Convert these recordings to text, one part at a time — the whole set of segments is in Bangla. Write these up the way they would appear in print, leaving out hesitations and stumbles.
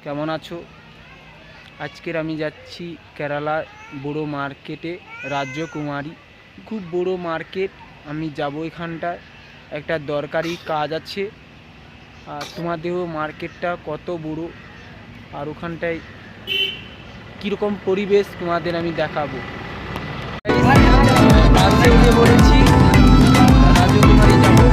কেমন আছো? আজকের আমি যাচ্ছি কেরালার বড় মার্কেটে, রাজকুমারী। খুব বড় মার্কেট, আমি যাব এখানটায়, একটা দরকারি কাজ আছে। আর তোমাদেরও মার্কেটটা কত বড় আর ওখানটায় কীরকম পরিবেশ তোমাদের আমি দেখাবো। বাসে উঠে পড়েছি, রাজকুমারী যাবো।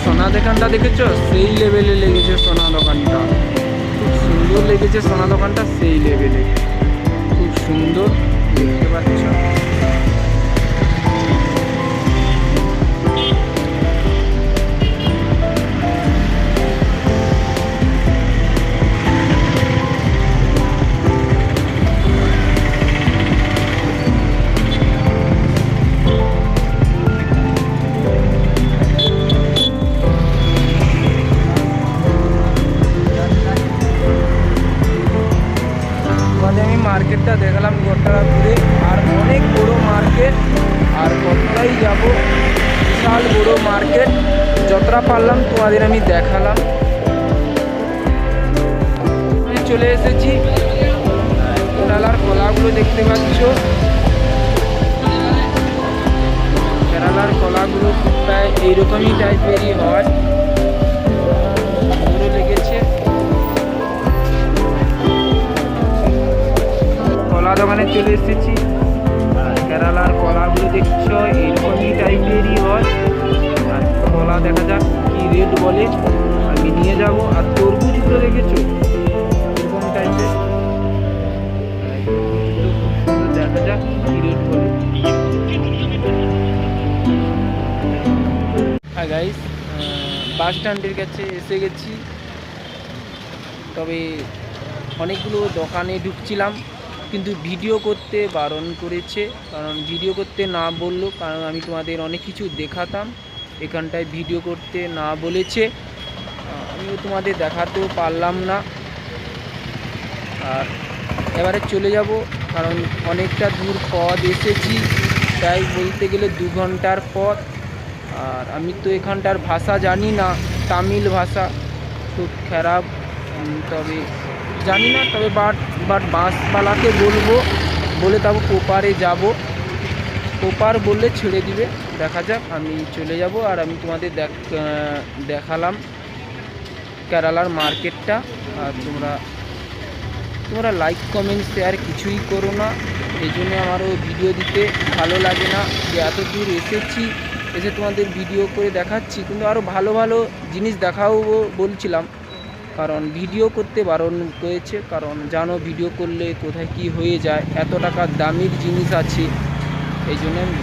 সোনা দোকানটা দেখেছো? সেই লেভেলে লেগেছে সোনা দোকানটা, খুব সুন্দর লেগেছে সোনা দোকানটা, সেই লেভেলে খুব সুন্দর দেখতে পাচ্ছ। আমি মার্কেটটা দেখলাম গোটা ঘুরে, আর অনেক বড় মার্কেট, আর কতটাই যাব, বিশাল বড় মার্কেট। যতটা পারলাম তোমাদের আমি দেখালাম। চলে এসেছি, কেরালার কলাগুলো দেখতে পাচ্ছ। কেরালার কলাগুলো প্রায় এইরকমই টাইপেরই হয়, ভালো লেগেছে। কলা দোকানে চলে এসেছি, কেরালার কলাগুলো দেখছো এইরকমই টাইপেরই হয়। আর কলা দেখা যাক কি রেট বলে, আমি নিয়ে যাব। আর তরমুজগুলো দেখেছো এরকম টাইপের, দেখা যাক কি রেট বলে। হ্যাঁ গাইস, বাস স্ট্যান্ডের কাছে এসে গেছি। তবে অনেকগুলো দোকানে ঢুকছিলাম, কিন্তু ভিডিও করতে বারণ করেছে, কারণ ভিডিও করতে না বললো, কারণ আমি তোমাদের অনেক কিছু দেখাতাম, এখানটায় ভিডিও করতে না বলেছে। আমিও তোমাদের দেখাতেও পারলাম না। আর এবারে চলে যাব, কারণ অনেকটা দূর পথ এসেছি, তাই বলতে গেলে 2 ঘন্টার পথ। আর আমি তো এখানটার ভাষা জানি না, তামিল ভাষা খুব খারাপ, তবে জানি না, তবে বাট বাসওয়ালাকে বলবো, বলে তারপর ওপারে যাব, ওপার বললে ছেড়ে দিবে, দেখা যাক। আমি চলে যাব, আর আমি তোমাদের দেখালাম কেরালার মার্কেটটা। আর তোমরা লাইক কমেন্ট শেয়ার কিছুই করো না, এই জন্য আমারও ভিডিও দিতে ভালো লাগে না, যে এত দূর এসেছি, এসে তোমাদের ভিডিও করে দেখাচ্ছি, কিন্তু আরও ভালো ভালো জিনিস দেখাও বলছিলাম, কারণ ভিডিও করতে বারণ করেছে, কারণ জানো ভিডিও করলে কোথায় কি হয়ে যায়, এত টাকার দামির জিনিস আছে, এই জন্য আমি